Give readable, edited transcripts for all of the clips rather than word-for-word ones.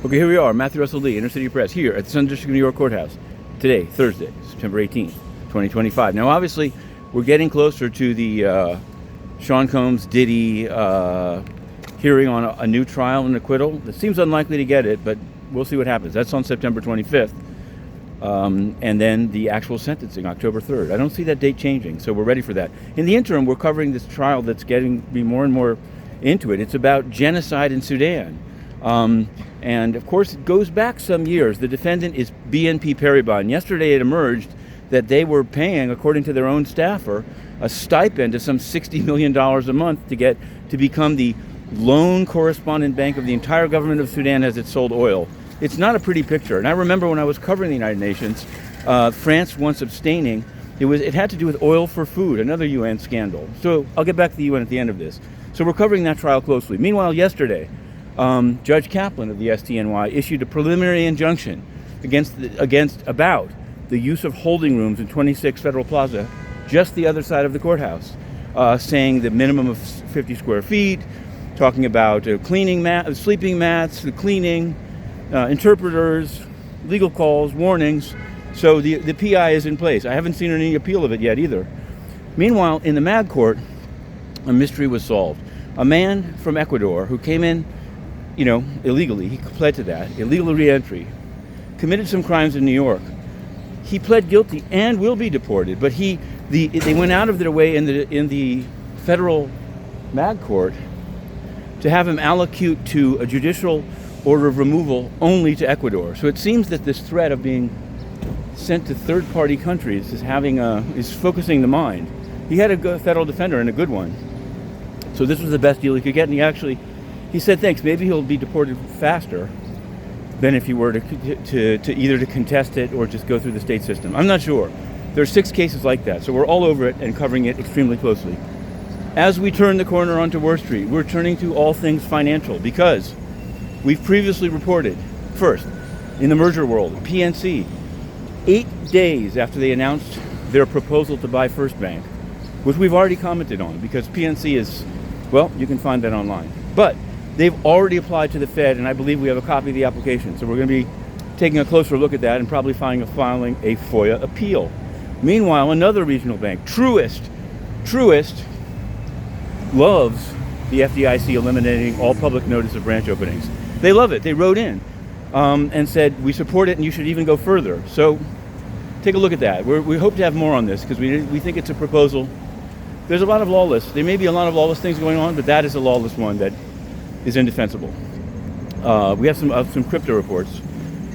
Okay, here we are, Matthew Russell Lee, Inner City Press, here at the Southern District of New York Courthouse. Today, Thursday, September 18th, 2025. Now, obviously, we're getting closer to the Sean Combs Diddy hearing on a new trial and acquittal. It seems unlikely to get it, but we'll see what happens. That's on September 25th. And then the actual sentencing, October 3rd. I don't see that date changing, so we're ready for that. In the interim, we're covering this trial that's getting me more and more into it. It's about genocide in Sudan. And of course, it goes back some years. The defendant is BNP Paribas. And yesterday it emerged that they were paying, according to their own staffer, a stipend of some $60 million a month to become the loan correspondent bank of the entire government of Sudan as it sold oil. It's not a pretty picture. And I remember when I was covering the United Nations, France once abstaining, it had to do with oil for food, another UN scandal. So I'll get back to the UN at the end of this. So we're covering that trial closely. Meanwhile, yesterday, Judge Kaplan of the SDNY issued a preliminary injunction about the use of holding rooms in 26 Federal Plaza, just the other side of the courthouse, saying the minimum of 50 square feet, talking about sleeping mats, the cleaning, interpreters, legal calls, warnings. So the PI is in place. I haven't seen any appeal of it yet either. Meanwhile, in the MAG court, a mystery was solved. A man from Ecuador who came in, illegally, he pled to that, illegal re-entry, committed some crimes in New York. He pled guilty and will be deported, but they went out of their way in the federal MAG court to have him allocute to a judicial order of removal only to Ecuador. So it seems that this threat of being sent to third-party countries is focusing the mind. He had a good federal defender and a good one. So this was the best deal he could get, and he said thanks. Maybe he'll be deported faster than if he were to either to contest it or just go through the state system. I'm not sure. There are 6 cases like that, so we're all over it and covering it extremely closely. As we turn the corner onto Wall Street, we're turning to all things financial because we've previously reported, first, in the merger world, PNC, 8 days after they announced their proposal to buy First Bank, which we've already commented on because PNC is, well, you can find that online. But they've already applied to the Fed, and I believe we have a copy of the application. So we're going to be taking a closer look at that and probably filing a FOIA appeal. Meanwhile, another regional bank, Truist loves the FDIC eliminating all public notice of branch openings. They love it. They wrote in and said, we support it and you should even go further. So take a look at that. We hope to have more on this because we think it's a proposal. There may be a lot of lawless things going on, but that is a lawless one that is indefensible. We have some crypto reports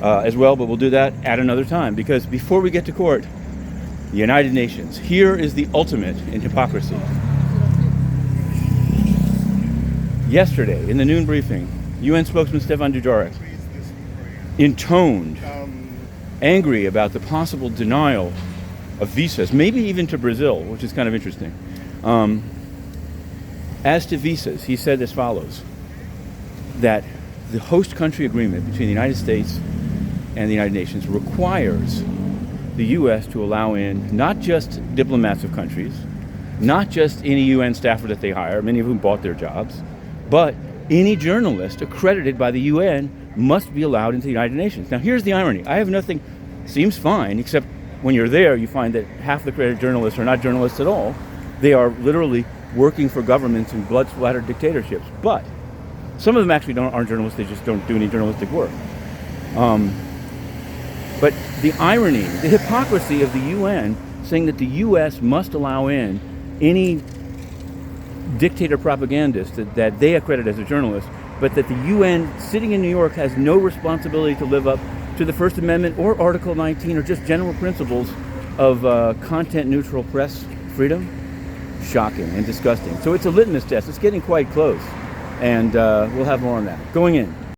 as well, but we'll do that at another time because before we get to court, the United Nations, here is the ultimate in hypocrisy. Yesterday, in the noon briefing, UN spokesman Stefan Dujarric intoned angry about the possible denial of visas, maybe even to Brazil, which is kind of interesting. As to visas, he said as follows, that the host country agreement between the United States and the United Nations requires the U.S. to allow in not just diplomats of countries, not just any UN staffer that they hire, many of whom bought their jobs, but any journalist accredited by the UN must be allowed into the United Nations. Now, here's the irony. I have nothing, seems fine, except when you're there, you find that half the accredited journalists are not journalists at all. They are literally working for governments in blood-splattered dictatorships. But some of them actually aren't journalists. They just don't do any journalistic work. But the irony, the hypocrisy of the UN saying that the U.S. must allow in any dictator propagandist that they accredit as a journalist, but that the UN sitting in New York has no responsibility to live up to the First Amendment or Article 19 or just general principles of content-neutral press freedom. Shocking and disgusting. So it's a litmus test. It's getting quite close, and we'll have more on that. Going in.